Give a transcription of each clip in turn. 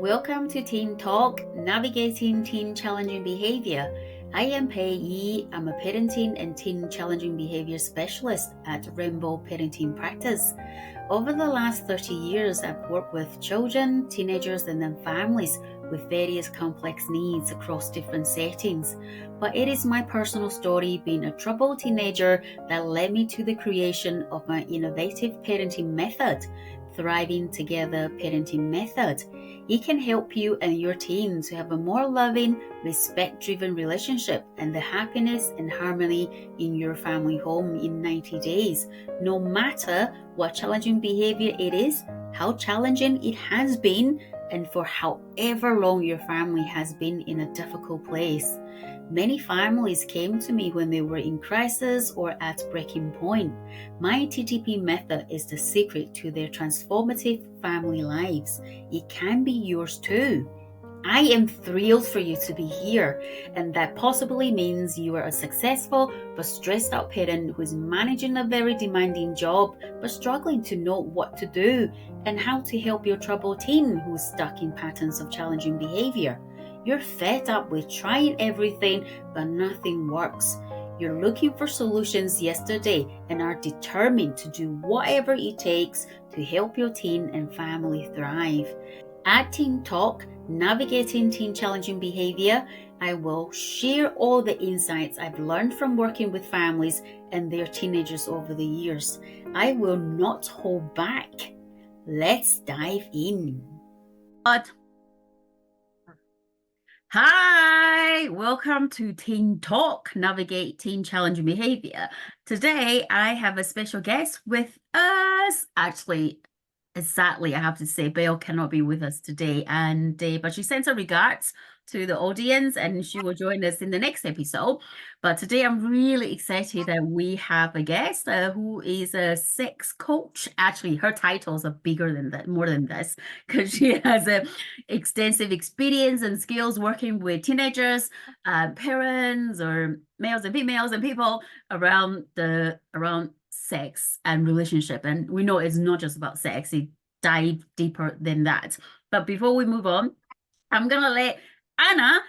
Welcome to Teen Talk, Navigating Teen Challenging Behavior. I am Pei Yi. I'm a parenting and teen challenging behavior specialist at Rainbow Parenting Practice. Over the last 30 years, I've worked with children, teenagers, and then families with various complex needs across different settings. But it is my personal story, being a troubled teenager, that led me to the creation of my innovative parenting method, Thriving Together Parenting Method. It can help you and your team to have a more loving, respect-driven relationship and the happiness and harmony in your family home in 90 days. No matter what challenging behavior it is, how challenging it has been, and for however long your family has been in a difficult place. Many families came to me when they were in crisis or at breaking point. My TTP method is the secret to their transformative family lives. It can be yours too. I am thrilled for you to be here, and that possibly means you are a successful but stressed out parent who is managing a very demanding job but struggling to know what to do and how to help your troubled teen who is stuck in patterns of challenging behavior. You're fed up with trying everything but nothing works. You're looking for solutions yesterday and are determined to do whatever it takes to help your teen and family thrive. At Teen Talk, Navigating Teen Challenging Behavior, I will share all the insights I've learned from working with families and their teenagers over the years. I will not hold back. Let's dive in. Hi, welcome to Teen Talk, Navigate Teen Challenging Behavior. Today, I have a special guest with us. Actually, sadly, I have to say, Belle cannot be with us today, but she sends her regards to the audience, and she will join us in the next episode. But today, I'm really excited that we have a guest who is a sex coach. Actually, her titles are bigger than that, more than this, because she has a extensive experience and skills working with teenagers, parents, or males and females, and people around sex and relationship. And we know it's not just about sex, it dives deeper than that. But before we move on, I'm gonna let Anna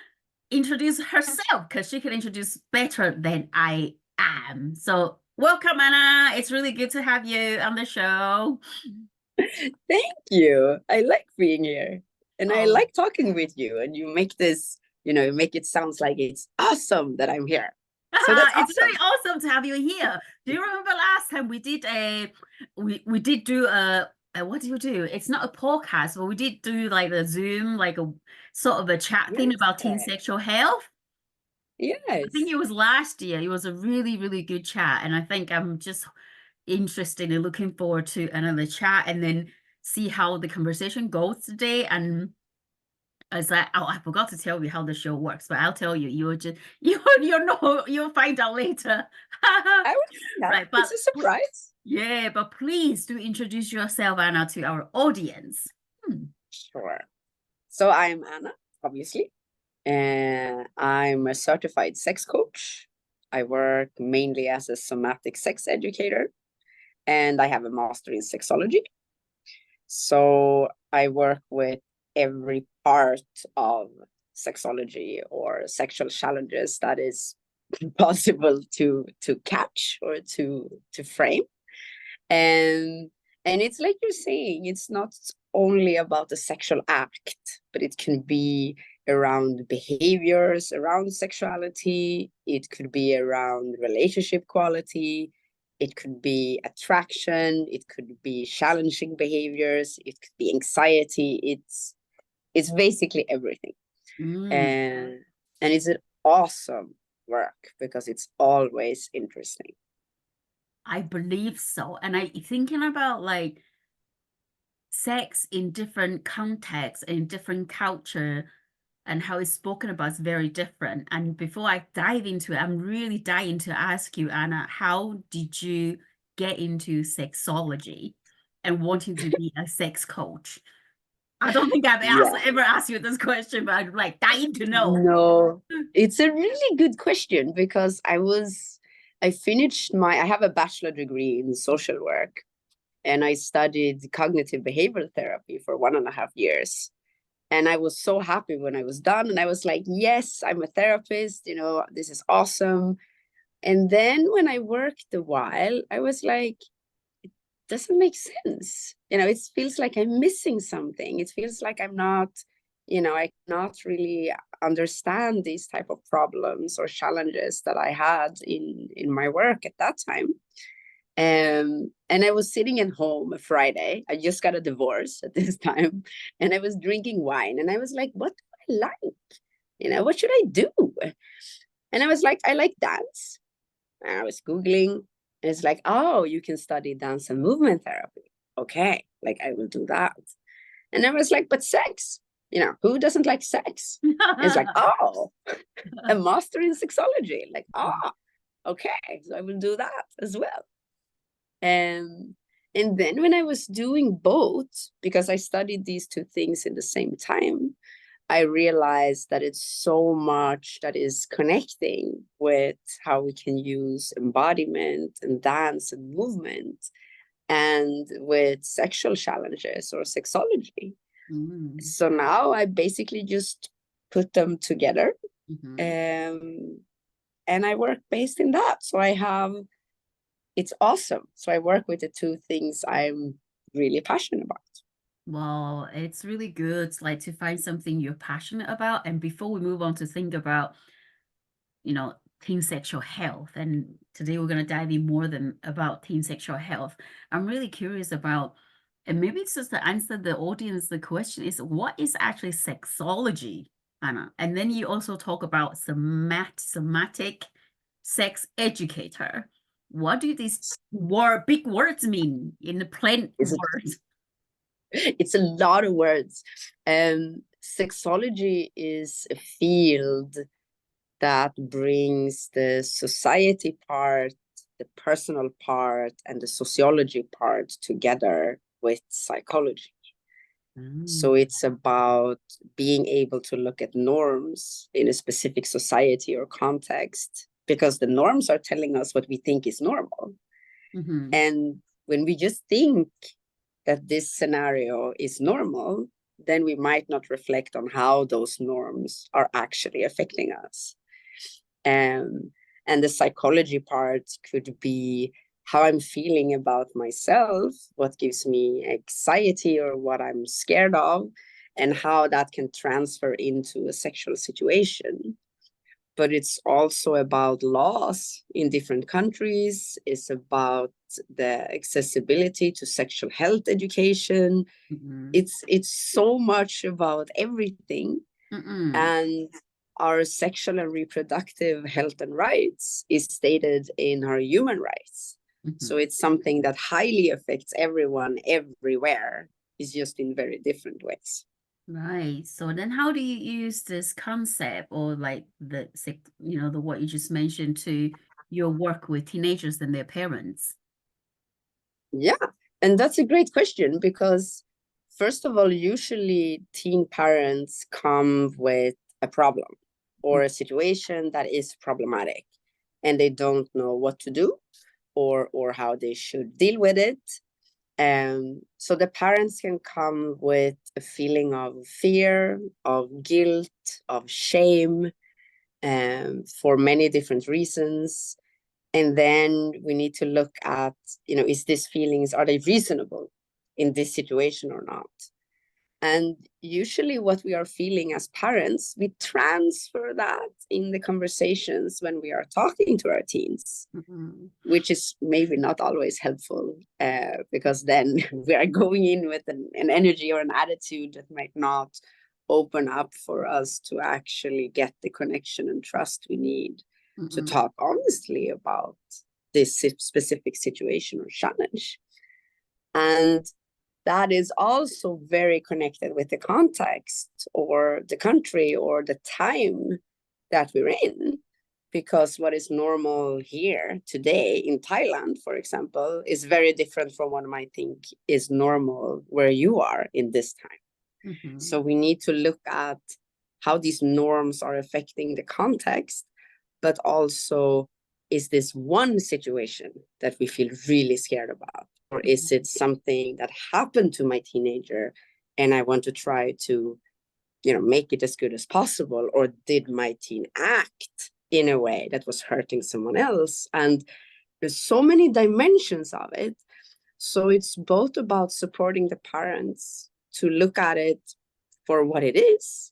introduce herself because she can introduce better than I am. So welcome, Anna. It's really good to have you on the show. Thank you. I like being here. And I like talking with you. And you make this, make it sound like it's awesome that I'm here. So that's awesome. It's really awesome to have you here. Do you remember last time we did we did do a what do you do? It's not a podcast, but we did do like a Zoom, like a sort of a chat thing about teen sexual health. Yes. I think it was last year. It was a really, really good chat. And I think I'm just interested and looking forward to another chat and then see how the conversation goes today. And as I forgot to tell you how the show works, but I'll tell you. You'll find out later. I would right, but it's a surprise. Yeah, but please do introduce yourself, Anna, to our audience. Sure. So I'm Anna, obviously, and I'm a certified sex coach. I work mainly as a somatic sex educator, and I have a master in sexology. So I work with every part of sexology or sexual challenges that is possible to catch or to frame. And it's like you're saying, it's not only about the sexual act, but it can be around behaviors, around sexuality. It could be around relationship quality. It could be attraction. It could be challenging behaviors. It could be anxiety. It's basically everything. And it's an awesome work because it's always interesting. I believe so. And I thinking about like sex in different contexts, in different culture, and how it's spoken about is very different. And before I dive into it, I'm really dying to ask you, Anna, how did you get into sexology and wanting to be a sex coach? I don't think I've ever asked you this question, but I'm like dying to know. No, it's a really good question because I have a bachelor degree in social work, and I studied cognitive behavioral therapy for 1.5 years. And I was so happy when I was done. And I was like, yes, I'm a therapist, this is awesome. And then when I worked a while, I was like, it doesn't make sense. It feels like I'm missing something. It feels like I'm not, I cannot really understand these type of problems or challenges that I had in my work at that time. And I was sitting at home a Friday. I just got a divorce at this time, and I was drinking wine, and I was like, what do I like? What should I do? And I was like, I like dance. And I was Googling, and it's like, oh, you can study dance and movement therapy. Okay, like I will do that. And I was like, but sex, who doesn't like sex? And it's like, oh, a master in sexology. Like, okay, so I will do that as well. And then when I was doing both, because I studied these two things in the same time, I realized that it's so much that is connecting with how we can use embodiment and dance and movement and with sexual challenges or sexology. So now I basically just put them together. And I work based in that. So it's awesome. So I work with the two things I'm really passionate about. Well, it's really good, like, to find something you're passionate about. And before we move on to think about, teen sexual health, and today we're going to dive in more than about teen sexual health. I'm really curious about, and maybe it's just to answer the audience, the question is, what is actually sexology, Anna? And then you also talk about somatic sex educator. What do these big words mean in the plain words? It's a lot of words. Sexology is a field that brings the society part, the personal part, and the sociology part together with psychology. So it's about being able to look at norms in a specific society or context, because the norms are telling us what we think is normal. And when we just think that this scenario is normal, then we might not reflect on how those norms are actually affecting us. And the psychology part could be how I'm feeling about myself, what gives me anxiety or what I'm scared of, and how that can transfer into a sexual situation. But it's also about laws in different countries. It's about the accessibility to sexual health education. It's so much about everything. And our sexual and reproductive health and rights is stated in our human rights. So it's something that highly affects everyone everywhere. It's just in very different ways. Right. So then how do you use this concept, or like the what you just mentioned, to your work with teenagers and their parents? Yeah, and that's a great question, because first of all, usually teen parents come with a problem or a situation that is problematic, and they don't know what to do or how they should deal with it. So the parents can come with a feeling of fear, of guilt, of shame, for many different reasons. And then we need to look at, is these feelings, are they reasonable in this situation or not? And usually what we are feeling as parents, we transfer that in the conversations when we are talking to our teens, which is maybe not always helpful, because then we are going in with an energy or an attitude that might not open up for us to actually get the connection and trust we need to talk honestly about this specific situation or challenge. And that is also very connected with the context or the country or the time that we're in. Because what is normal here today in Thailand, for example, is very different from what I might think is normal where you are in this time. So we need to look at how these norms are affecting the context, but also, is this one situation that we feel really scared about? Or is it something that happened to my teenager and I want to try to make it as good as possible, or did my teen act in a way that was hurting someone else? And there's so many dimensions of it. So it's both about supporting the parents to look at it for what it is,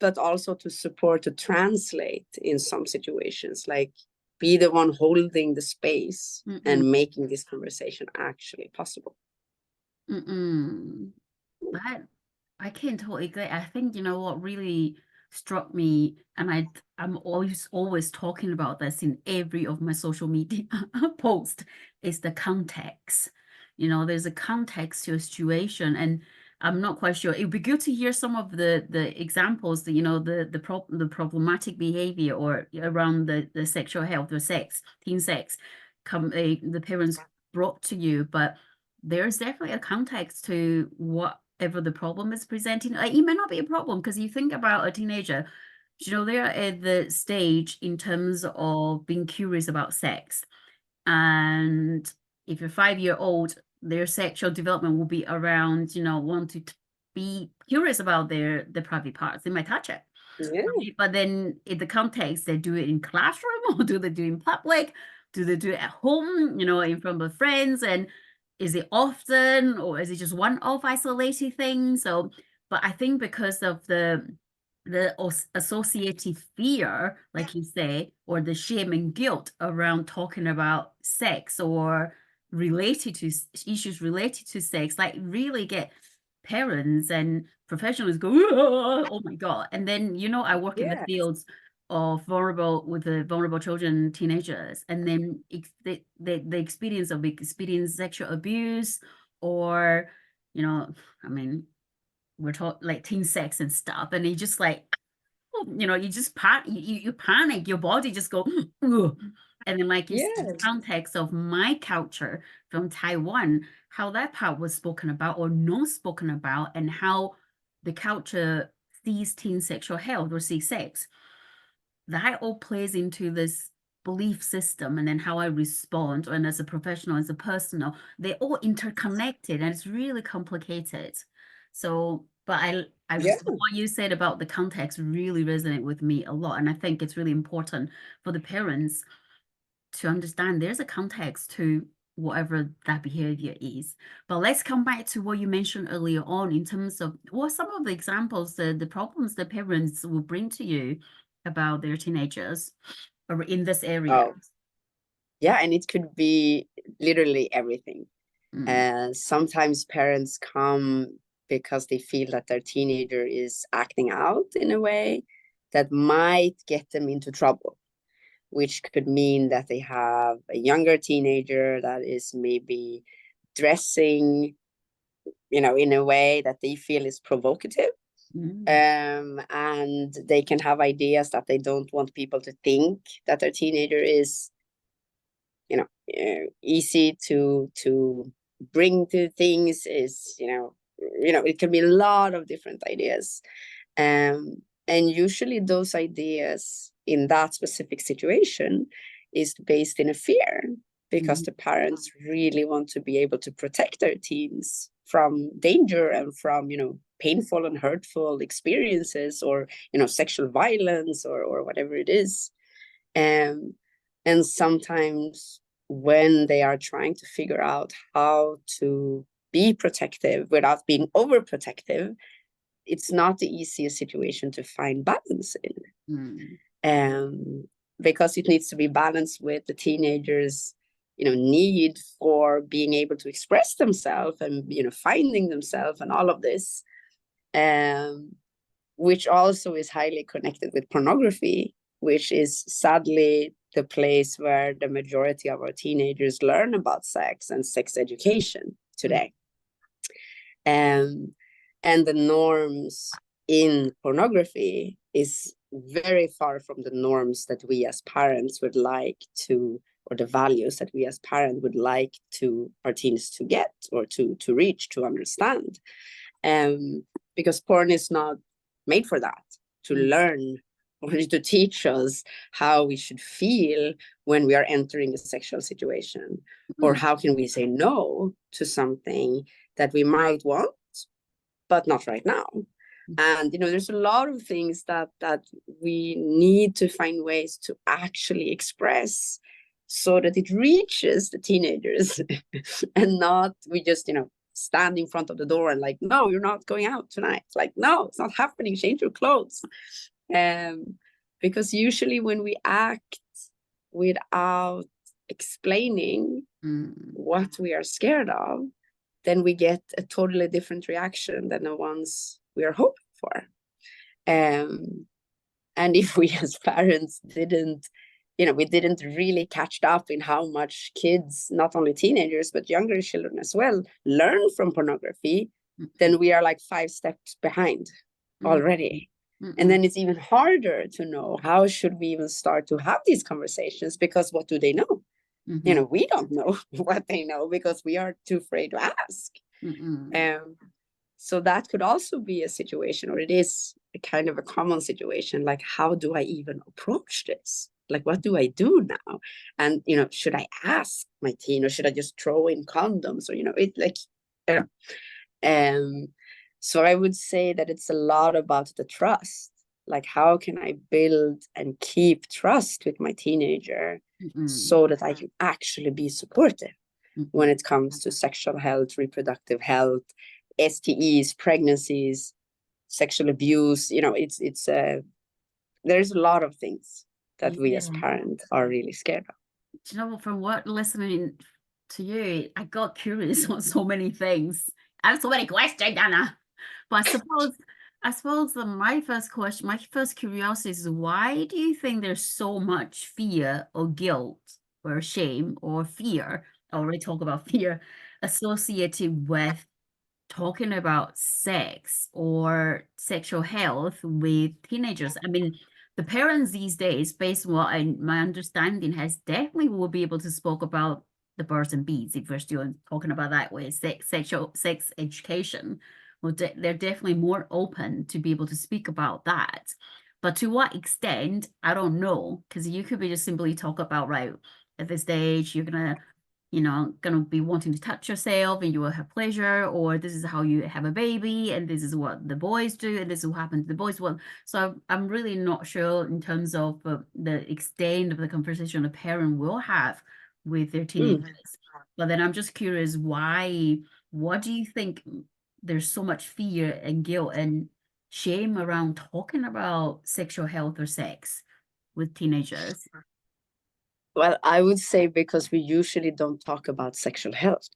but also to support, to translate in some situations, like be the one holding the space and making this conversation actually possible. That I can totally agree. I think, what really struck me, and I'm always talking about this in every of my social media post, is the context. There's a context to a situation, and I'm not quite sure. It would be good to hear some of the examples that, the problematic behavior or around the sexual health or teen sex, the parents brought to you, but there's definitely a context to whatever the problem is presenting. It may not be a problem, because you think about a teenager, they're at the stage in terms of being curious about sex. And if you're 5-year-old, their sexual development will be around, want to be curious about their private parts. They might touch it. Yeah. Right? But then in the context, they do it in classroom, or do they do it in public? Do they do it at home, in front of friends? And is it often, or is it just one-off isolated thing? So, but I think because of the associated fear, like you say, or the shame and guilt around talking about sex or issues related to sex, like really get parents and professionals go, oh my God. And then, I work in the fields of vulnerable children, teenagers, and then the experience of sexual abuse, or, I mean, we're talking like teen sex and stuff, and you just like, you just you panic, your body just go, ugh. And then, like, the context of my culture from Taiwan, how that part was spoken about or not spoken about, and how the culture sees teen sexual health or sees sex, that all plays into this belief system, and then how I respond, and as a professional, as a personal, they're all interconnected, and it's really complicated. So, but what you said about the context really resonate with me a lot, and I think it's really important for the parents to understand there's a context to whatever that behavior is. But let's come back to what you mentioned earlier on in terms of what some of the examples, the problems the parents will bring to you about their teenagers or in this area. Yeah, and it could be literally everything. Sometimes parents come because they feel that their teenager is acting out in a way that might get them into trouble, which could mean that they have a younger teenager that is maybe dressing, in a way that they feel is provocative. And they can have ideas that they don't want people to think that their teenager is, easy to bring to things, is, it can be a lot of different ideas. And usually those ideas in that specific situation is based in a fear, because the parents really want to be able to protect their teens from danger and from, painful and hurtful experiences, or, sexual violence, or whatever it is. And sometimes when they are trying to figure out how to be protective without being overprotective, it's not the easiest situation to find balance in. Because it needs to be balanced with the teenagers, need for being able to express themselves and, finding themselves and all of this, which also is highly connected with pornography, which is sadly the place where the majority of our teenagers learn about sex and sex education today. And the norms in pornography is very far from the norms that we as parents would like to, or the values that we as parents would like to our teens to get, or to reach, to understand. Because porn is not made for that, to learn or to teach us how we should feel when we are entering a sexual situation, or how can we say no to something that we might want, but not right now. And, there's a lot of things that we need to find ways to actually express so that it reaches the teenagers and not we just, stand in front of the door and like, no, you're not going out tonight. Like, no, it's not happening. Change your clothes. Because usually when we act without explaining what we are scared of, then we get a totally different reaction than the ones we are hoping for. And if we as parents didn't, we didn't really catch up in how much kids, not only teenagers, but younger children as well, learn from pornography, then we are like 5 steps behind already. And then it's even harder to know how should we even start to have these conversations, because what do they know? We don't know what they know because we are too afraid to ask. So that could also be a situation, or it is a kind of a common situation, like, how do I even approach this? Like, what do I do now? And, should I ask my teen, or should I just throw in condoms? Or, it like, so I would say that it's a lot about the trust. Like, how can I build and keep trust with my teenager so that I can actually be supportive when it comes to sexual health, reproductive health, STEs, pregnancies, sexual abuse. It's there's a lot of things that we as parents are really scared of. Do you know, from what listening to you, I got curious on so many things. I have so many questions, Anna. But I suppose my first curiosity is, why do you think there's so much fear or guilt or shame or fear? I already talked about fear associated with talking about sex or sexual health with teenagers. I mean, the parents these days, based on what my understanding has, definitely will be able to speak about the birds and bees, if we're still talking about that way, sex education. Well, they're definitely more open to be able to speak about that. But to what extent, I don't know, because you could be just simply talk about, right, at this stage, you're gonna be wanting to touch yourself and you will have pleasure, or this is how you have a baby and this is what the boys do and this is what happens to the boys. Well, so I'm really not sure in terms of the extent of the conversation a parent will have with their teenagers. But then I'm just curious, what do you think there's so much fear and guilt and shame around talking about sexual health or sex with teenagers? Well, I would say because we usually don't talk about sexual health.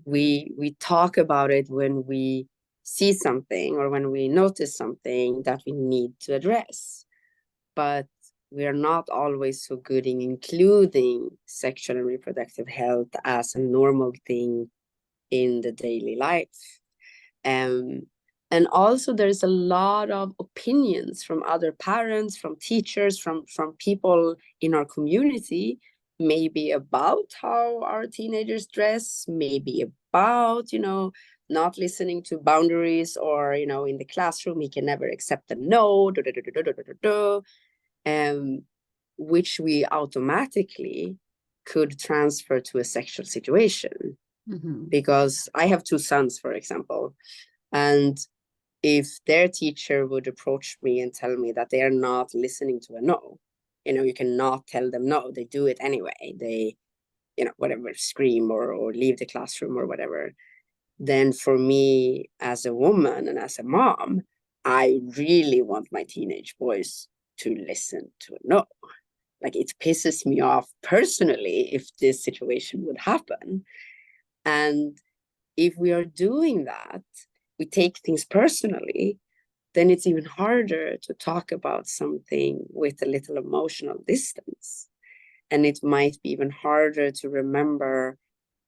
We talk about it when we see something or when we notice something that we need to address. But we are not always so good in including sexual and reproductive health as a normal thing in the daily life. And also there's a lot of opinions from other parents, from teachers, from people in our community, maybe about how our teenagers dress, maybe about, not listening to boundaries, or, in the classroom, he can never accept a no, which we automatically could transfer to a sexual situation. Because I have 2 sons, for example, and if their teacher would approach me and tell me that they are not listening to a no, you cannot tell them no, they do it anyway. They, whatever, scream or leave the classroom or whatever. Then for me as a woman and as a mom, I really want my teenage boys to listen to a no. Like, it pisses me off personally if this situation would happen. And if we are doing that, we take things personally, then it's even harder to talk about something with a little emotional distance. And it might be even harder to remember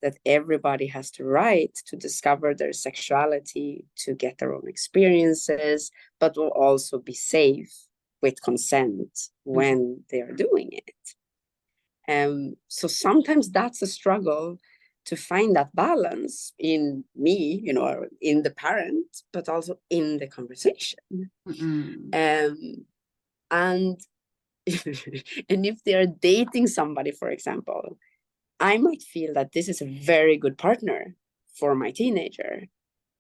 that everybody has the right to discover their sexuality, to get their own experiences, but will also be safe with consent when they are doing it. So sometimes that's a struggle, to find that balance in me, or in the parent, but also in the conversation. And and if they're dating somebody, for example, I might feel that this is a very good partner for my teenager,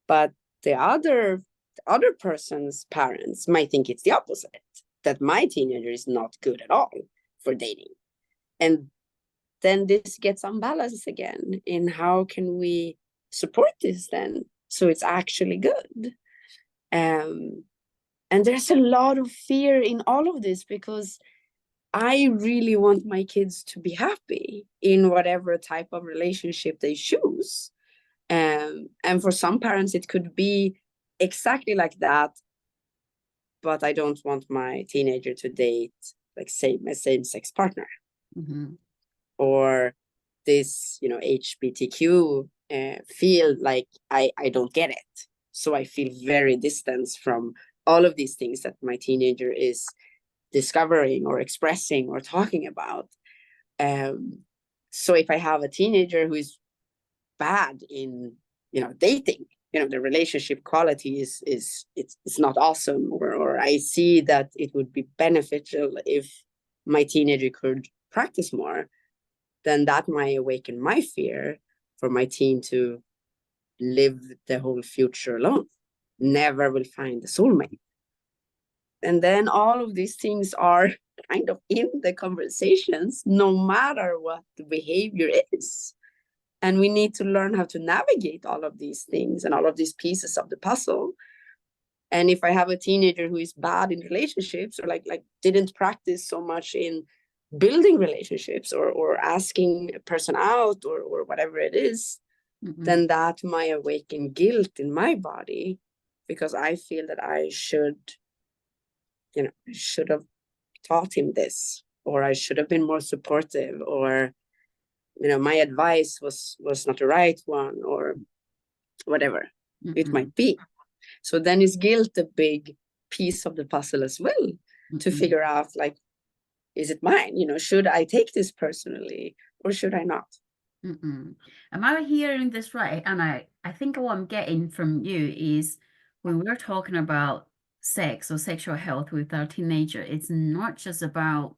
but the other the other person's parents might think it's the opposite, that my teenager is not good at all for dating. And then this gets unbalanced again in how can we support this then so it's actually good. And there's a lot of fear in all of this, because I really want my kids to be happy in whatever type of relationship they choose. And for some parents, it could be exactly like that. But I don't want my teenager to date like a same-sex partner. Mm-hmm. Or this, HBTQ feel like I don't get it. So I feel very distant from all of these things that my teenager is discovering or expressing or talking about. So if I have a teenager who is bad in, dating, the relationship quality it's not awesome, or I see that it would be beneficial if my teenager could practice more, then that might awaken my fear for my teen to live the whole future alone, never will find the soulmate. And then all of these things are kind of in the conversations, no matter what the behavior is. And we need to learn how to navigate all of these things and all of these pieces of the puzzle. And if I have a teenager who is bad in relationships, or like didn't practice so much in building relationships, or asking a person out, or whatever it is, then that might awaken guilt in my body, because I feel that I should have taught him this, or I should have been more supportive, or my advice was not the right one, or whatever it might be. So then is guilt a big piece of the puzzle as well, to figure out, like, is it mine? Should I take this personally, or should I not? Am I hearing this right? And I think what I'm getting from you is, when we're talking about sex or sexual health with our teenager, it's not just about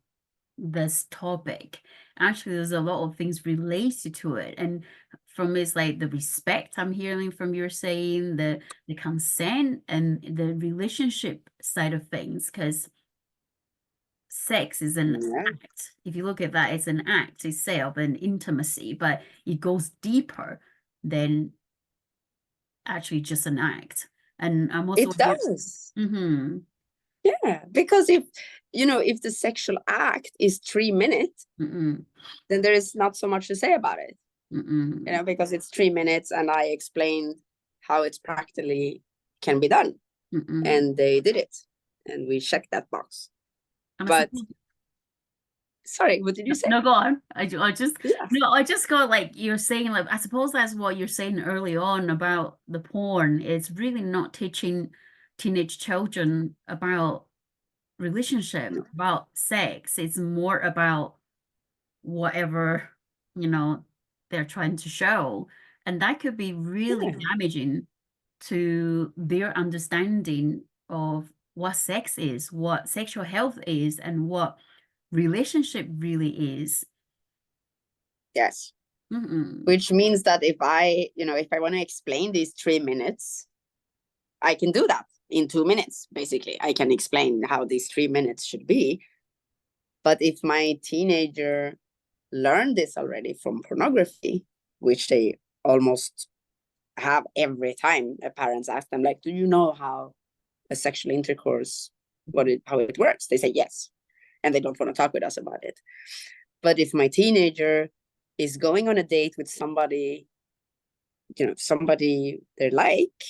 this topic. Actually, there's a lot of things related to it. And from it's like the respect I'm hearing from you saying, the consent and the relationship side of things, because sex is an act. If you look at that, it's an act itself, an intimacy, but it goes deeper than actually just an act. And I'm also it does. Yeah, because if the sexual act is 3 minutes, then there is not so much to say about it. Because it's 3 minutes, and I explained how it's practically can be done, and they did it, and we checked that box. But sorry, what did you say? No, go on. I just got, like, you're saying, like, I suppose that's what you're saying early on about the porn. It's really not teaching teenage children about relationship, about sex. It's more about whatever, they're trying to show. And that could be really damaging to their understanding of what sex is, what sexual health is, and what relationship really is. Yes. Which means that if I want to explain these 3 minutes, I can do that in 2 minutes. Basically, I can explain how these 3 minutes should be. But if my teenager learned this already from pornography, which they almost have every time a parents ask them, like, do you know how a sexual intercourse, how it works? They say yes, and they don't want to talk with us about it. But if my teenager is going on a date with somebody, somebody they like,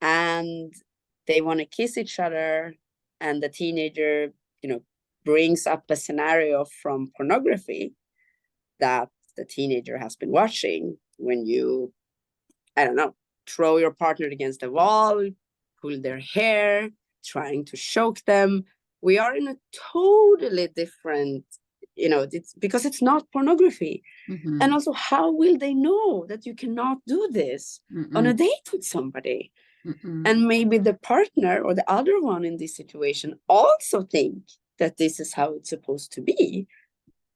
and they want to kiss each other, and the teenager, brings up a scenario from pornography that the teenager has been watching, when you, I don't know, throw your partner against the wall, pull their hair, trying to choke them, we are in a totally different, it's because it's not pornography. And also, how will they know that you cannot do this on a date with somebody? And maybe the partner or the other one in this situation also think that this is how it's supposed to be,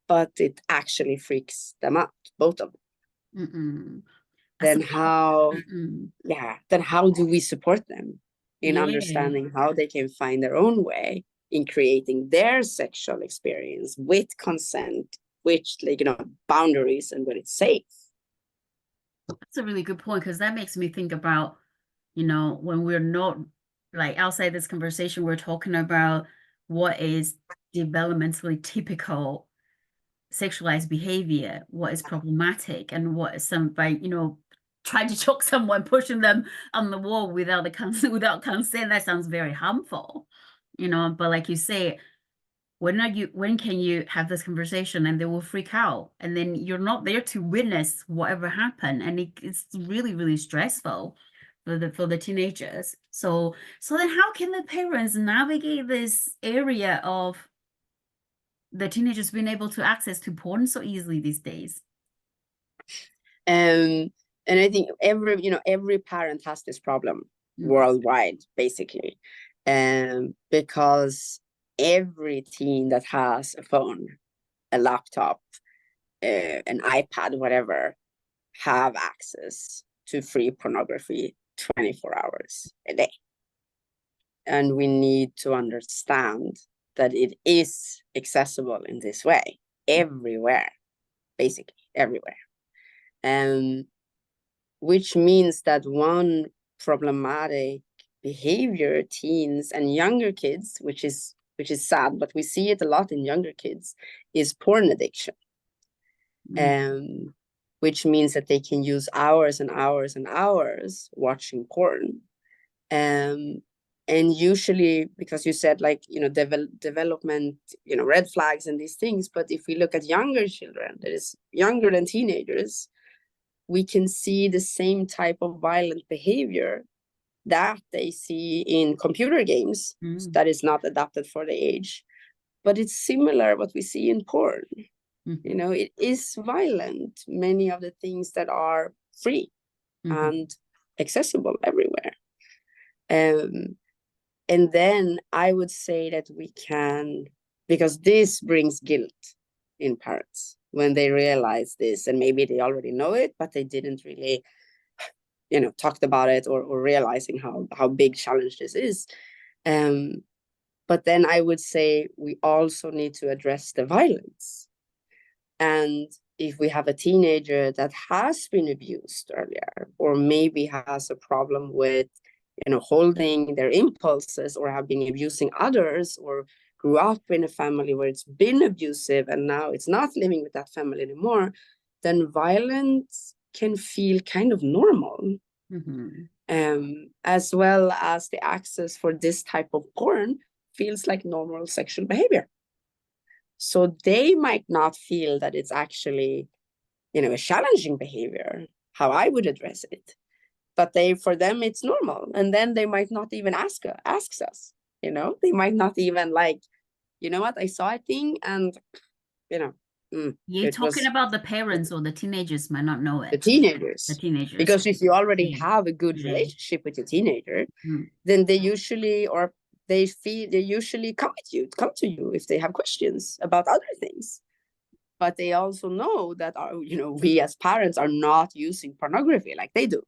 but it actually freaks them out, both of them. then how, Mm-mm. then how do we support them in Yeah. understanding how they can find their own way in creating their sexual experience with consent, which, like, boundaries, and when it's safe. That's a really good point, because that makes me think about, when we're not, like, outside this conversation, we're talking about what is developmentally typical sexualized behavior, what is problematic, and what is some, by, trying to choke someone, pushing them on the wall without without consent. That sounds very harmful, but like you say, when can you have this conversation, and they will freak out, and then you're not there to witness whatever happened, and it's really, really stressful for the teenagers. So then how can the parents navigate this area of the teenagers being able to access to porn so easily these days? And I think every parent has this problem worldwide, basically, because every teen that has a phone, a laptop, an iPad, whatever, have access to free pornography 24 hours a day. And we need to understand that it is accessible in this way everywhere, basically everywhere. Which means that one problematic behavior teens and younger kids, which is sad, but we see it a lot in younger kids, is porn addiction. Which means that they can use hours and hours and hours watching porn. And usually, because you said, like, development, red flags and these things, but if we look at younger children, that is younger than teenagers, we can see the same type of violent behavior that they see in computer games that is not adapted for the age, but it's similar what we see in porn. It is violent, many of the things that are free and accessible everywhere. And then I would say that we can, because this brings guilt in parents when they realize this, and maybe they already know it, but they didn't really, talked about it, or realizing how big challenge this is. But then I would say we also need to address the violence. And if we have a teenager that has been abused earlier, or maybe has a problem with, holding their impulses, or have been abusing others, or grew up in a family where it's been abusive and now it's not living with that family anymore, then violence can feel kind of normal. As well as the access for this type of porn feels like normal sexual behavior. So they might not feel that it's actually, a challenging behavior, how I would address it. But for them, it's normal. And then they might not even ask us, they might not even, like, what, I saw a thing, and, You're talking about the parents, or the teenagers might not know it? The teenagers. The teenagers. Because if you already have a good relationship with your teenager, then they usually, come to you if they have questions about other things. But they also know that we as parents are not using pornography like they do.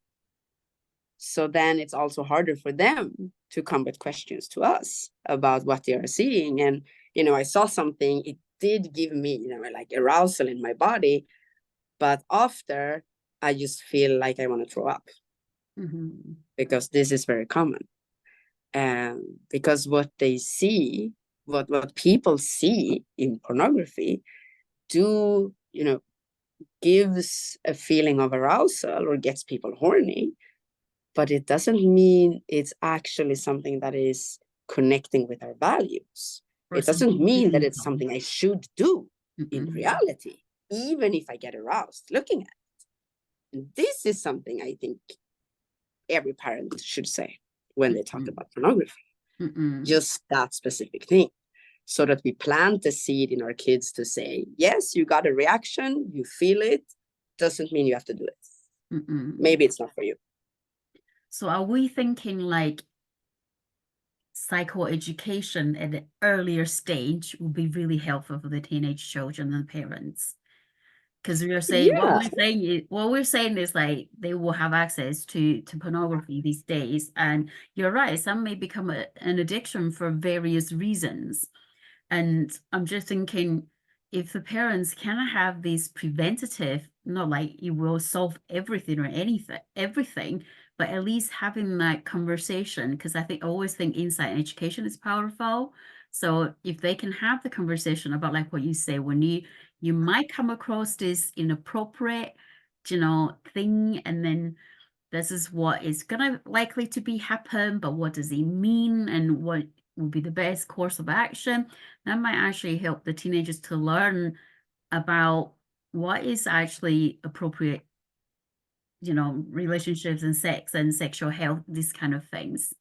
So then it's also harder for them to come with questions to us about what they are seeing. And, I saw something, it did give me, like arousal in my body, but after I just feel like I want to throw up. Because this is very common. Because what they see, what people see in pornography gives a feeling of arousal or gets people horny, but it doesn't mean it's actually something that is connecting with our values. It doesn't mean that it's something I should do in reality, even if I get aroused looking at it. And this is something I think every parent should say when they talk about pornography. Just that specific thing, so that we plant the seed in our kids to say, yes, you got a reaction, you feel it, doesn't mean you have to do it. Maybe it's not for you. So are we thinking like psychoeducation at an earlier stage will be really helpful for the teenage children and parents? Because we are saying Yeah. what we're saying is like they will have access to pornography these days, and you're right. Some may become an addiction for various reasons, and I'm just thinking if the parents can have these preventative, not like it will solve everything or everything, but at least having that conversation. Because I always think insight education is powerful. So if they can have the conversation about like what you say, when you might come across this inappropriate, thing, and then this is what is gonna likely to be happen, but what does it mean and what will be the best course of action? That might actually help the teenagers to learn about what is actually appropriate, relationships and sex and sexual health, these kind of things.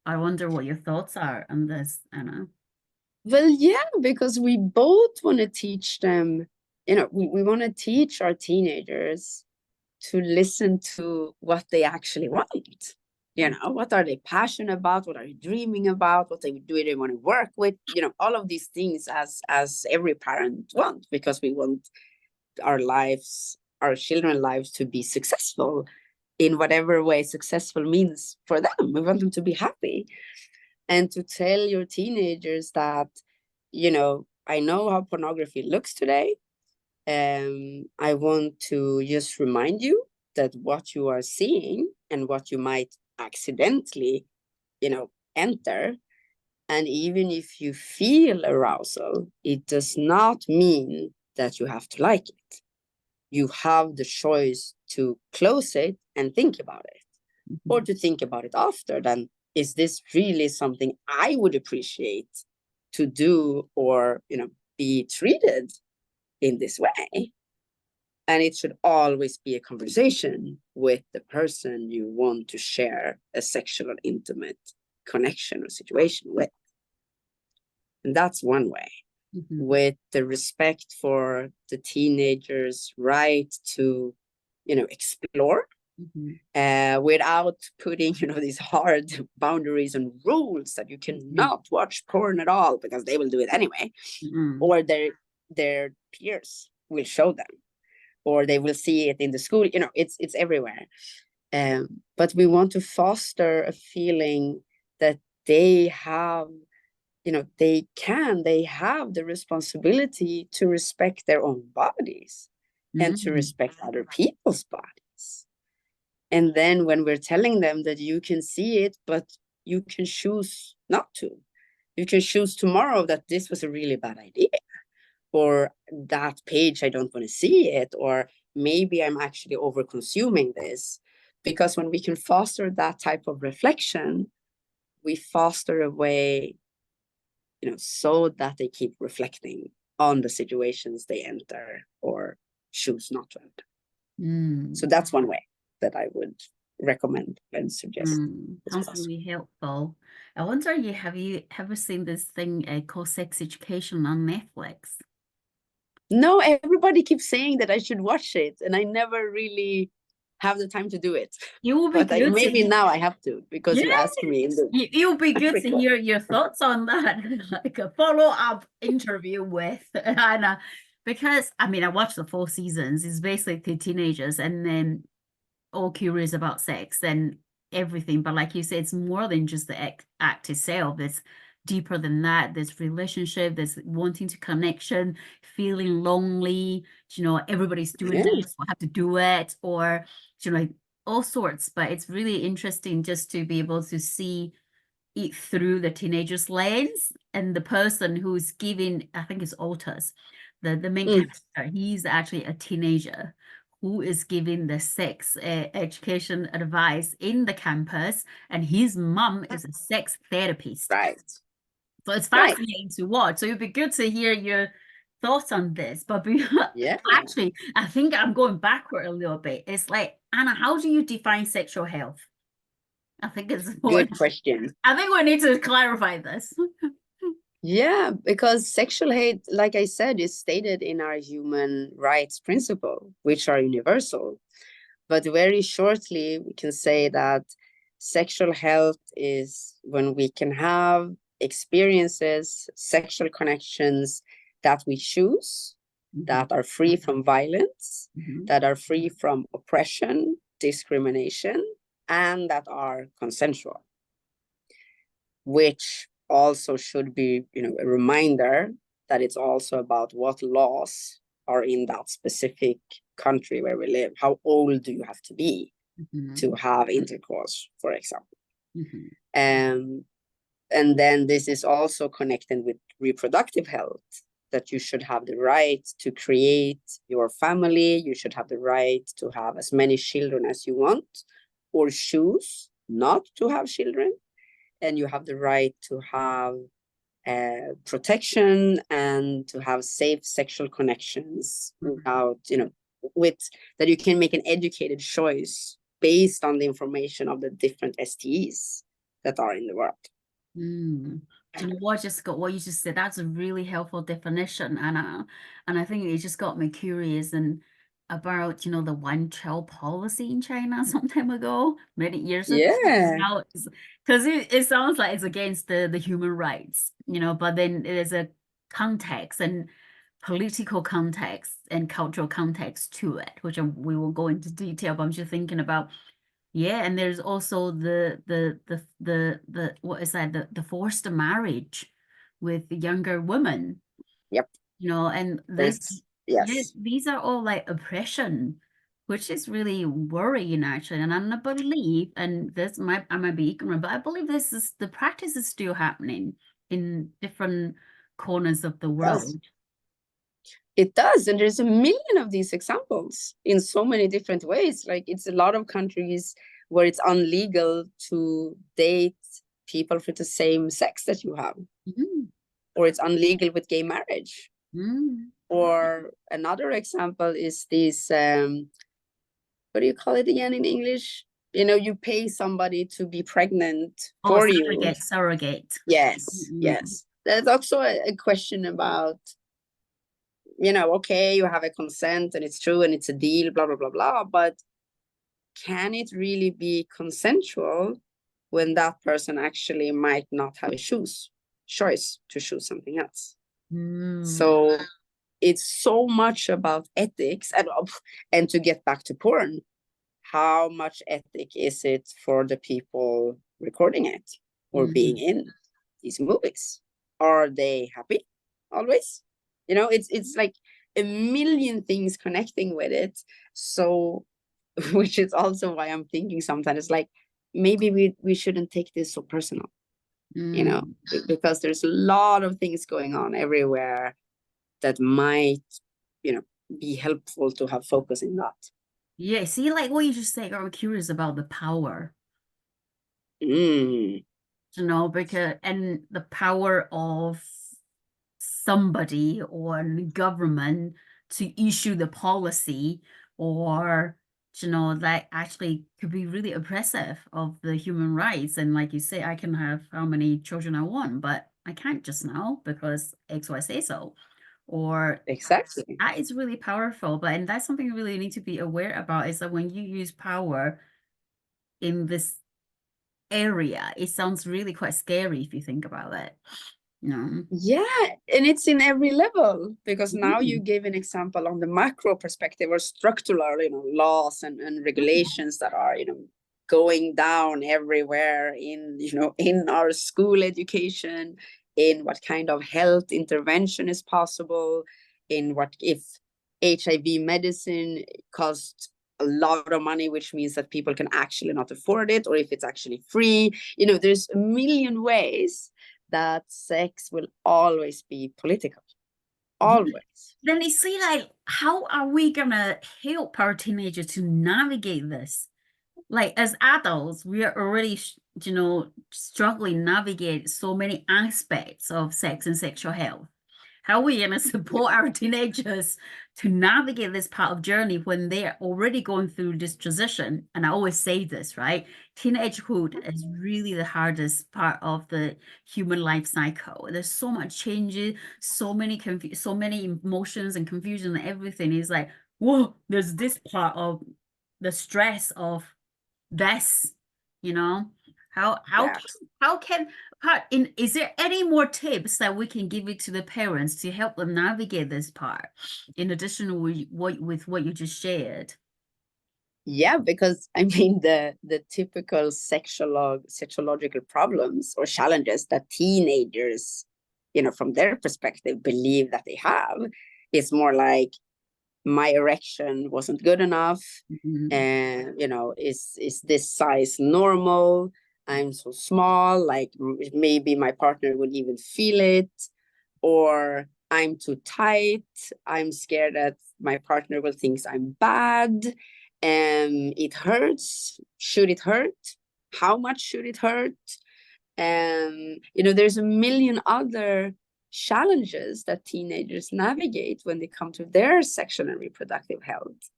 I wonder what your thoughts are on this, Anna. Well, yeah, because we both want to teach them, we want to teach our teenagers to listen to what they actually want. What are they passionate about? What are they dreaming about? What do they want to work with? All of these things as every parent wants, because we want our children's lives to be successful in whatever way successful means for them. We want them to be happy. And to tell your teenagers that, I know how pornography looks today. I want to just remind you that what you are seeing and what you might accidentally, enter, and even if you feel arousal, it does not mean that you have to like it. You have the choice to close it and think about it, or to think about it after. Then, is this really something I would appreciate to do, or be treated in this way? And it should always be a conversation with the person you want to share a sexual or intimate connection or situation with. And that's one way. With the respect for the teenagers' right to, explore, without putting, these hard boundaries and rules that you cannot watch porn at all because they will do it anyway, or their peers will show them, or they will see it in the school. It's everywhere. But we want to foster a feeling that they have, they have the responsibility to respect their own bodies and to respect other people's bodies. And then when we're telling them that you can see it, but you can choose not to. You can choose tomorrow that this was a really bad idea, or that page, I don't want to see it, or maybe I'm actually over consuming this. Because when we can foster that type of reflection, we foster a way, so that they keep reflecting on the situations they enter or choose not to enter. So that's one way that I would recommend and suggest. Sounds really helpful. I wonder, have you ever seen this thing called Sex Education on Netflix? No, everybody keeps saying that I should watch it, and I never really have the time to do it. You will be good. Maybe now I have to, because you asked me. You'll be good to hear your thoughts on that, like a follow-up interview with Anna, because I watched the 4 seasons. It's basically teenagers and then all curious about sex and everything. But like you said, it's more than just the act itself. It's deeper than that. There's relationship, there's wanting to connection, feeling lonely, everybody's doing this, I have to do it, or all sorts. But it's really interesting just to be able to see it through the teenager's lens, and the person who's giving, I think it's Otis, the main character, he's actually a teenager who is giving the sex education advice in the campus, and his mom is a sex therapist. Right. So it's fascinating to watch. So it'd be good to hear your thoughts on this. But actually, I think I'm going backward a little bit. It's like, Anna, how do you define sexual health? I think it's important. Good question. I think we need to clarify this. Yeah, because sexual hate, like I said, is stated in our human rights principle, which are universal. But very shortly, we can say that sexual health is when we can have experiences, sexual connections that we choose, that are free from violence, Mm-hmm. that are free from oppression, discrimination, and that are consensual, which also should be, a reminder that it's also about what laws are in that specific country where we live. How old do you have to be to have intercourse, for example? And then this is also connected with reproductive health, that you should have the right to create your family, you should have the right to have as many children as you want, or choose not to have children, and you have the right to have protection and to have safe sexual connections without, with that you can make an educated choice based on the information of the different STEs that are in the world. Do you know what what you just said? That's a really helpful definition, Anna. And I think it just got me curious and about, the one-child policy in China some time ago, many years ago. Yeah. Because it sounds like it's against the human rights, but then there's a context and political context and cultural context to it, which we will go into detail, but I'm just thinking about. Yeah, and there's also the what is that, the forced marriage with younger women, Yep. and There's yes, yes. these are all like oppression, which is really worrying actually. And I believe, and I might be ignorant, but I believe the practice is still happening in different corners of the world. It does. And there's a million of these examples in so many different ways. Like, it's a lot of countries where it's illegal to date people for the same sex that you have, or it's illegal with gay marriage. Or another example is this, what do you call it again in English? You pay somebody to be pregnant for you. Surrogate. Yes, yes. There's also a question about, okay, you have a consent and it's true and it's a deal, blah, blah, blah, blah. But can it really be consensual when that person actually might not have a choice to choose something else? So it's so much about ethics. And to get back to porn, how much ethic is it for the people recording it or being in these movies? Are they happy always? It's like a million things connecting with it. So, which is also why I'm thinking sometimes, like, maybe we shouldn't take this so personal, because there's a lot of things going on everywhere that might, be helpful to have focus in that. Yeah, see, like what you just said, I'm curious about the power. Because and the power of somebody or government to issue the policy, or that actually could be really oppressive of the human rights. And like you say, I can have how many children I want, but I can't just now because XY say so. Or Exactly. that is really powerful. And that's something you really need to be aware about, is that when you use power in this area, it sounds really quite scary if you think about it. Yeah, and it's in every level, because now you gave an example on the macro perspective or structural, laws and regulations that are, going down everywhere in our school education, in what kind of health intervention is possible, in what if HIV medicine costs a lot of money, which means that people can actually not afford it, or if it's actually free. There's a million ways that sex will always be political. Always. Then you see, like, how are we gonna help our teenagers to navigate this? Like, as adults, we are already, struggling navigate so many aspects of sex and sexual health. How are we going to support our teenagers to navigate this part of journey when they're already going through this transition? And I always say this, right? Teenagehood is really the hardest part of the human life cycle. There's so much changes, so many emotions and confusion, and everything is like, whoa, there's this part of the stress of this, How how can is there any more tips that we can give it to the parents to help them navigate this part in addition to what you just shared? Yeah, because I mean the typical sexuological problems or challenges that teenagers, from their perspective, believe that they have is more like my erection wasn't good enough, and is this size normal? I'm so small, like maybe my partner would even feel it, or I'm too tight. I'm scared that my partner will think I'm bad. And it hurts. Should it hurt? How much should it hurt? And there's a million other challenges that teenagers navigate when they come to their sexual and reproductive health.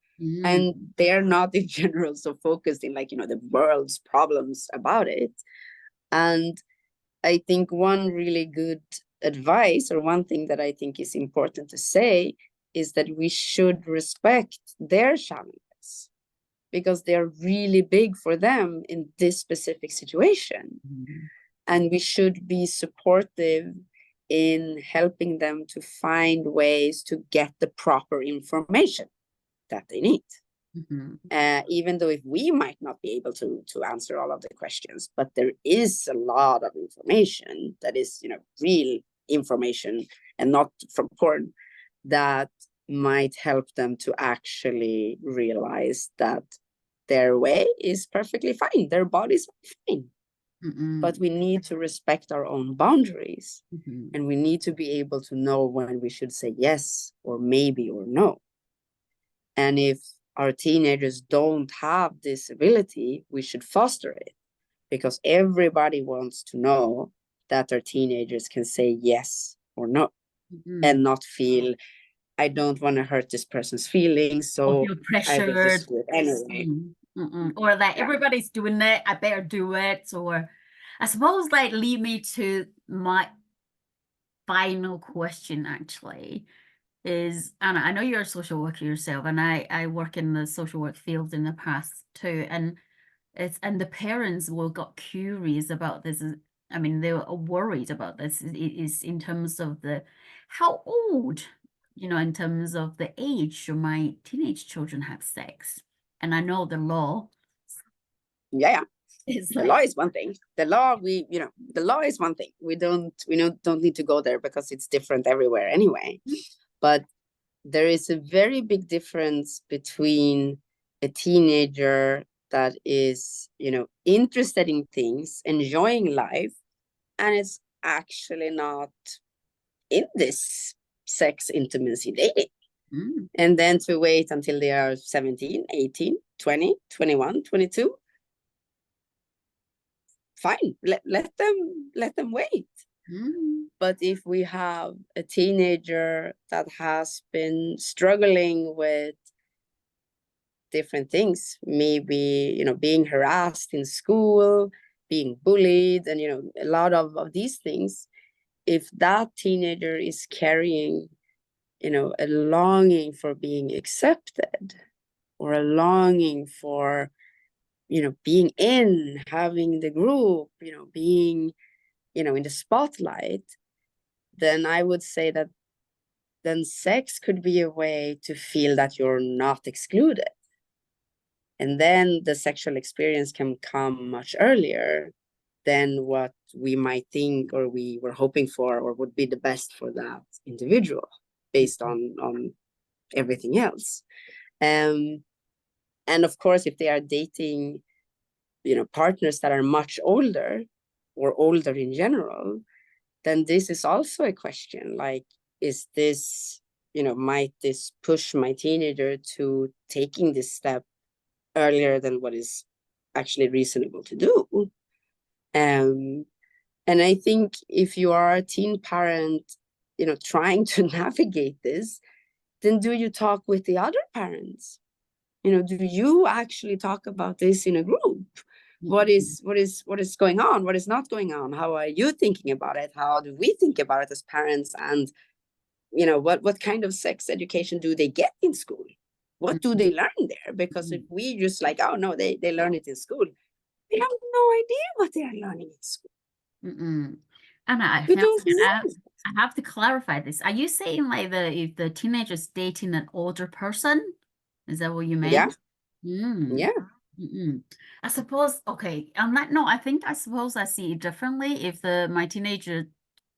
And they're not in general so focused in the world's problems about it. And I think one really good advice, or one thing that I think is important to say, is that we should respect their challenges because they're really big for them in this specific situation. And we should be supportive in helping them to find ways to get the proper information that they need. Even though if we might not be able to answer all of the questions, but there is a lot of information that is real information and not from porn that might help them to actually realize that their way is perfectly fine, their body's fine. But we need to respect our own boundaries, and we need to be able to know when we should say yes or maybe or no. And if our teenagers don't have this ability, we should foster it, because everybody wants to know that their teenagers can say yes or no, and not feel, I don't want to hurt this person's feelings, so I will just do it anyway. Or that everybody's doing it, I better do it. Or I suppose that lead me to my final question, actually, is, Anna, I know you're a social worker yourself, and I work in the social work field in the past too, and the parents will got curious about this. I mean, they were worried about this is in terms of how old, in terms of the age should my teenage children have sex. And I know the law. Yeah. The law is one thing. The law is one thing. We don't need to go there because it's different everywhere anyway. But there is a very big difference between a teenager that is, interested in things, enjoying life, and is actually not in this sex intimacy dating. And then to wait until they are 17, 18, 20, 21, 22. Fine, let them wait. But if we have a teenager that has been struggling with different things, maybe being harassed in school, being bullied, and a lot of these things, if that teenager is carrying a longing for being accepted, or a longing for being in, having the group, being in the spotlight, then I would say that then sex could be a way to feel that you're not excluded. And then the sexual experience can come much earlier than what we might think or we were hoping for, or would be the best for that individual based on everything else. And of course, if they are dating, partners that are much older, or older in general, then this is also a question, like, is this, might this push my teenager to taking this step earlier than what is actually reasonable to do? And I think if you are a teen parent, trying to navigate this, then do you talk with the other parents? Do you actually talk about this in a group? What is going on? What is not going on? How are you thinking about it? How do we think about it as parents? And what kind of sex education do they get in school? What do they learn there? Because if we just oh no, they learn it in school, We have no idea what they are learning in school. Anna, We don't know. I have to clarify this. Are you saying like if the teenager is dating an older person? Is that what you meant? Yeah. I suppose, okay, on that note, I suppose I see it differently. If my teenager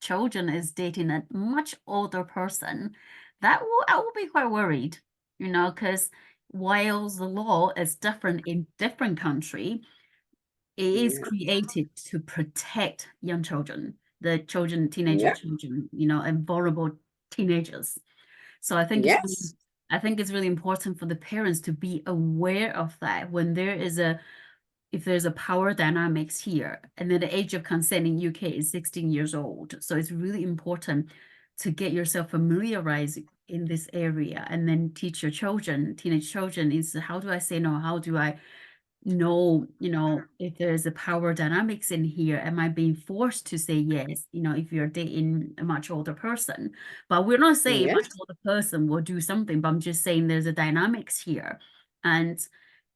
children is dating a much older person, I will be quite worried, because while the law is different in different country, it is Yeah. created to protect young children, teenager Yeah. children, and vulnerable teenagers. So Yes. I think it's really important for the parents to be aware of that when if there's a power dynamics here, and then the age of consent in UK is 16 years old. So it's really important to get yourself familiarized in this area and then teach your children, teenage children, is how do I say no? How do I know, if there's a power dynamics in here? Am I being forced to say yes, if you're dating a much older person? But we're not saying a Yes. much older person will do something, but I'm just saying there's a dynamics here. And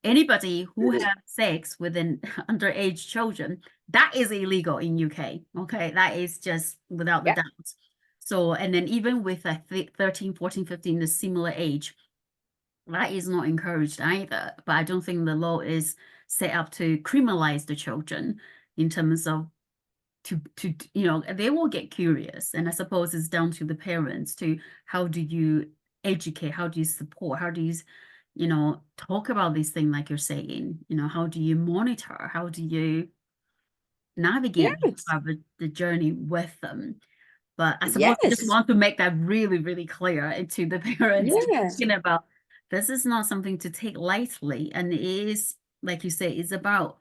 anybody who Mhm. have sex with an underage children, that is illegal in UK. Okay, that is just without the Yeah. doubt. So, and then even with a 13, 14, 15, the similar age, that is not encouraged either. But I don't think the law is set up to criminalize the children in terms of they will get curious. And I suppose it's down to the parents to how do you educate, how do you support, how do you talk about these things like you're saying, how do you monitor, how do you navigate Yes. the journey with them? But I suppose I just Yes. want to make that really, really clear to the parents Yes. thinking about this is not something to take lightly. And it is, like you say, it's about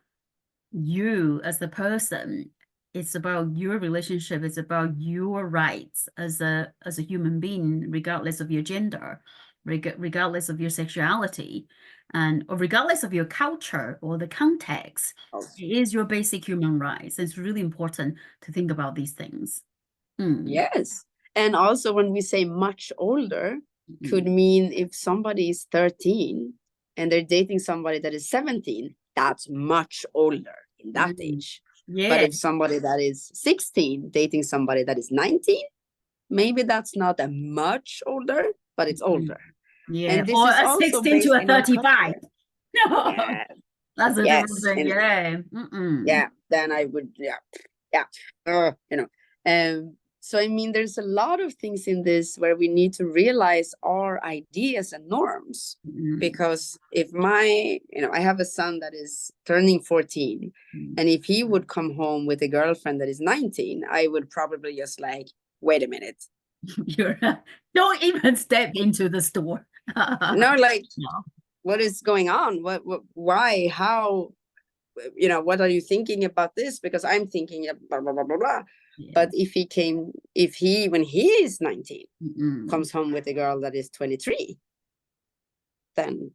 you as a person. It's about your relationship. It's about your rights as a human being, regardless of your gender, regardless of your sexuality, or regardless of your culture or the context. Oh, It is your basic human rights. It's really important to think about these things. yes. And also when we say much older, could Mm. mean if somebody is 13 and they're dating somebody that is 17, that's much older in that Mm. age. But Yeah. if somebody that is 16 dating somebody that is 19, maybe that's not a much older, but it's Mm. older. Yeah. And this Or is a also 16 to based a in our 35. culture. No, Yeah. that's a different Yes. thing. And Yeah. yeah, then I would, yeah. So I mean, there's a lot of things in this where we need to realize our ideas and norms. Because if I have a son that is turning 14, and if he would come home with a girlfriend that is 19, I would probably just like, wait a minute. You're don't even step into the store. No, like, No. what is going on? Why, how, what are you thinking about this? Because I'm thinking blah, blah, blah, blah, blah. Yeah. But when he is 19, comes home with a girl that is 23, then,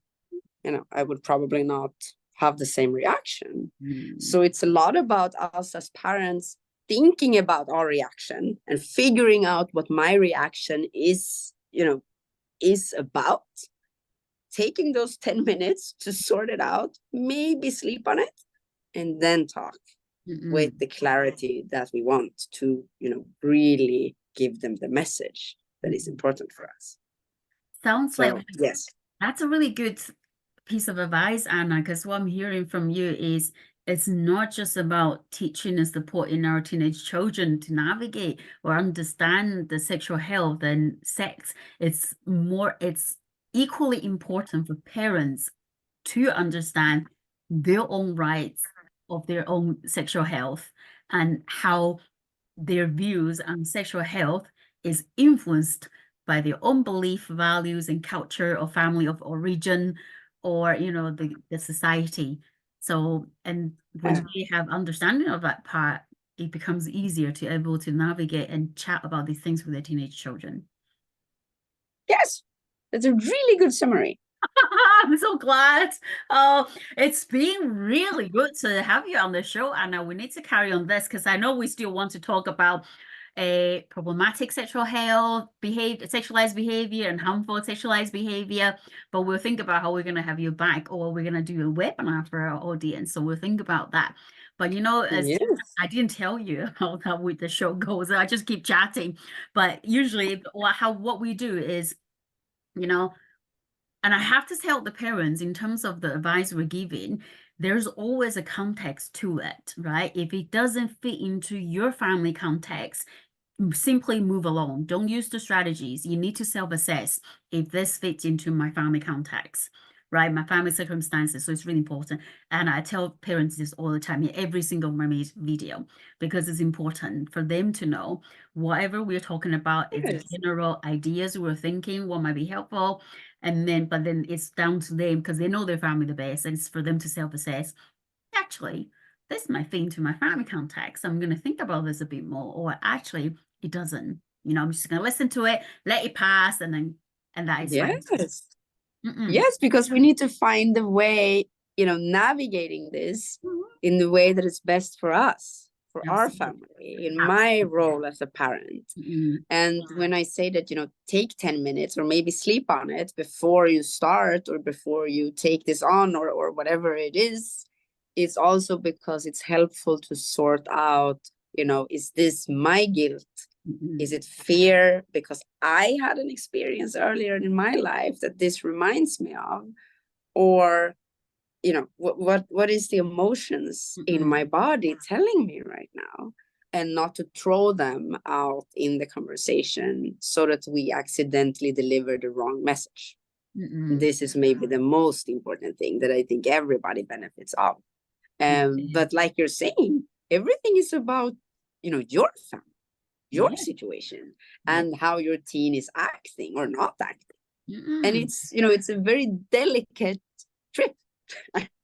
I would probably not have the same reaction. So it's a lot about us as parents thinking about our reaction and figuring out what my reaction is about, taking those 10 minutes to sort it out, maybe sleep on it, and then talk with the clarity that we want to, really give them the message that is important for us. Sounds So, like yes. that's a really good piece of advice, Anna, because what I'm hearing from you is it's not just about teaching and supporting our teenage children to navigate or understand the sexual health and sex. It's equally important for parents to understand their own rights of their own sexual health and how their views on sexual health is influenced by their own belief, values, and culture or family of origin, or the society. So, and when we have understanding of that part, it becomes easier to able to navigate and chat about these things with their teenage children. Yes, that's a really good summary. I'm so glad. Oh, it's been really good to have you on the show, Anna. We need to carry on this because I know we still want to talk about a problematic sexual health, sexualized behavior and harmful sexualized behavior, but we'll think about how we're going to have your back, or we're going to do a webinar for our audience. So we'll think about that. But as Yes. I didn't tell you how the show goes. I just keep chatting. But usually what we do is, and I have to tell the parents, in terms of the advice we're giving, there's always a context to it, right? If it doesn't fit into your family context, simply move along. Don't use the strategies. You need to self-assess if this fits into my family context, right? My family circumstances. So it's really important. And I tell parents this all the time in every single mermaid video, because it's important for them to know whatever we're talking about is the general ideas we're thinking, what might be helpful. But then it's down to them, because they know their family the best, and it's for them to self-assess. Actually, this might fit into my family context. I'm going to think about this a bit more, or actually it doesn't. I'm just going to listen to it, let it pass, and that is fine. Yes, because we need to find the way, navigating this in the way that is best for us, for our family, in my role as a parent. And when I say that, take 10 minutes or maybe sleep on it before you start, or before you take this on, or whatever it is, it's also because it's helpful to sort out, is this my guilt? Is it fear because I had an experience earlier in my life that this reminds me of? Or, what is the emotions in my body telling me right now? And not to throw them out in the conversation so that we accidentally deliver the wrong message. This is maybe the most important thing that I think everybody benefits of. But like you're saying, everything is about, your family, your situation, and how your teen is acting or not acting. And it's, it's a very delicate trip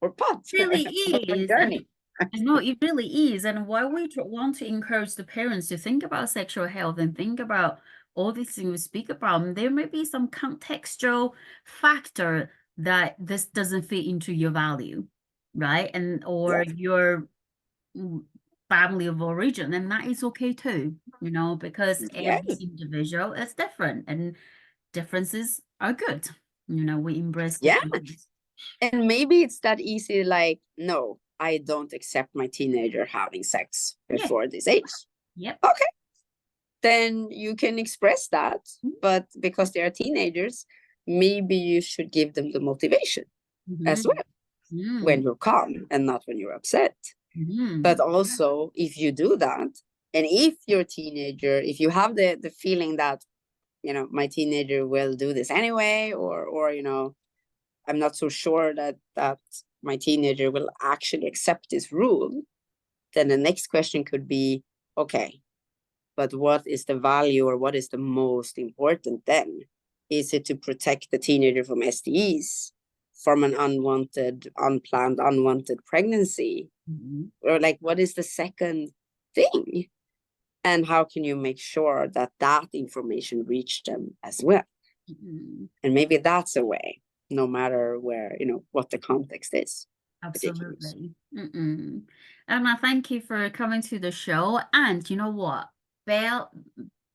or path. It really is. Journey. No, it really is. And why we want to encourage the parents to think about sexual health and think about all these things we speak about, there may be some contextual factor that this doesn't fit into your value, right? Or your family of origin, and that is okay too, because every individual is different, and differences are good. We embrace differences. And maybe it's that easy, like, no, I don't accept my teenager having sex before this age. Okay. Then you can express that, but because they are teenagers, maybe you should give them the motivation as well, when you're calm and not when you're upset. But also, if you do that, and if your teenager, if you have the feeling that, my teenager will do this anyway, or I'm not so sure that my teenager will actually accept this rule, then the next question could be, okay, but what is the value, or what is the most important then? Is it to protect the teenager from STIs, from an unplanned, unwanted pregnancy? Or like, what is the second thing? And how can you make sure that information reached them as well? And maybe that's a way, no matter where, what the context is. Absolutely. Emma, thank you for coming to the show. And you know what? Belle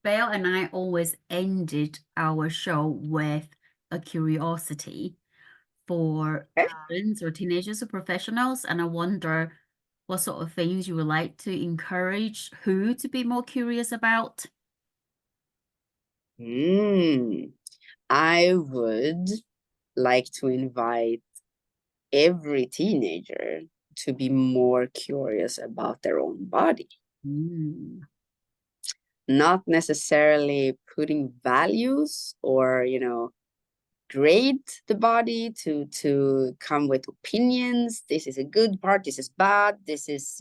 and I always ended our show with a curiosity for parents or teenagers or professionals. And I wonder what sort of things you would like to encourage who to be more curious about. I would like to invite every teenager to be more curious about their own body. Not necessarily putting values or, grade the body to come with opinions. This is a good part, this is bad, this is,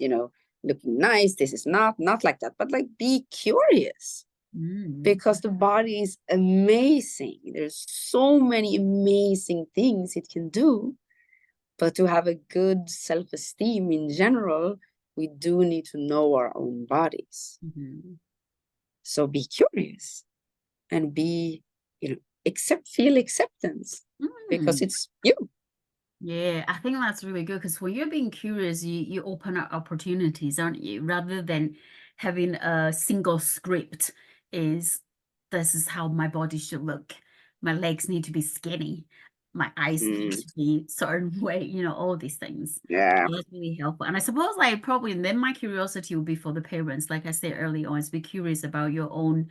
looking nice, this is not like that, but like, be curious. Because the body is amazing. There's so many amazing things it can do. But to have a good self-esteem in general, we do need to know our own bodies. So be curious and be, feel acceptance, because it's you. Yeah, I think that's really good, because when you're being curious, you open up opportunities, aren't you? Rather than having a single script is, this is how my body should look. My legs need to be skinny. My eyes need to be certain way, you know, all these things. Yeah. So that's really helpful. And I suppose like probably then my curiosity will be for the parents, like I said early on, is be curious about your own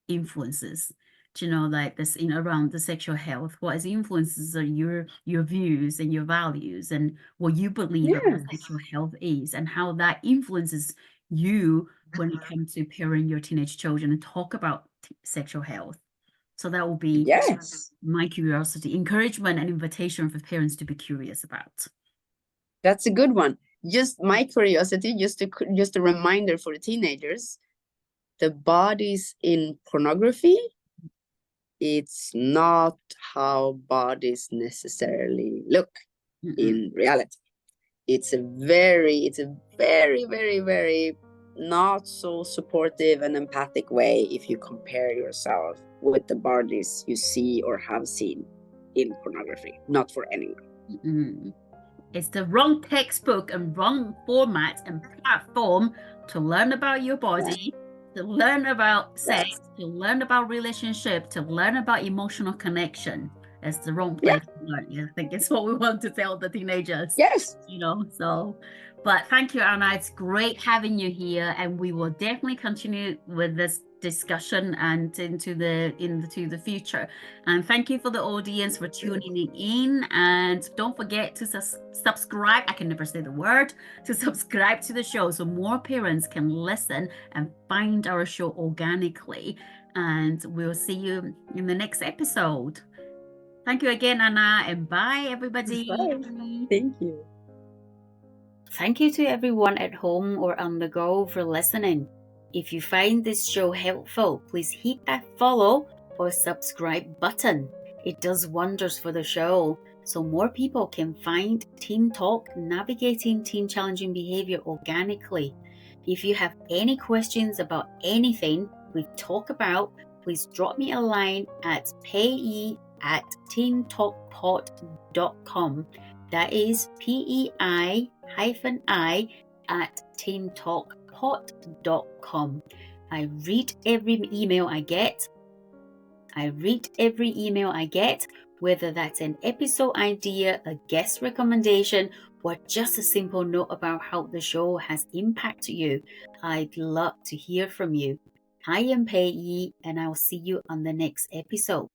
influences. Do you know, like this in around the sexual health, what is influences are your views and your values and what you believe about sexual health is, and how that influences you when it comes to parenting your teenage children and talk about sexual health. So that will be Yes. my curiosity, encouragement and invitation for parents to be curious about. That's a good one. Just my curiosity, just a reminder for the teenagers, the bodies in pornography, it's not how bodies necessarily look in reality. It's a very, very not so supportive and empathic way if you compare yourself with the bodies you see or have seen in pornography. Not for anyone. It's the wrong textbook and wrong format and platform to learn about your body, to learn about sex, to learn about relationship, to learn about emotional connection. It's the wrong place to learn. I think it's what we want to tell the teenagers. Yes. You know, so, but thank you, Anna. It's great having you here, and we will definitely continue with this discussion and into the future. And thank you for the audience for tuning in, and don't forget to subscribe. I can never say the word. To subscribe to the show so more parents can listen and find our show organically. And we'll see you in the next episode. Thank you again, Anna, and bye everybody. Bye. Thank you. Thank you to everyone at home or on the go for listening. If you find this show helpful, please hit that follow or subscribe button. It does wonders for the show, so more people can find Teen Talk, navigating teen challenging behavior organically. If you have any questions about anything we've talked about, please drop me a line at pei@teentalkpod.com. That is PEI-I@teentalkpod.com. I read every email I get. Whether that's an episode idea, a guest recommendation, or just a simple note about how the show has impacted you. I'd love to hear from you. I am Pei, and I'll see you on the next episode.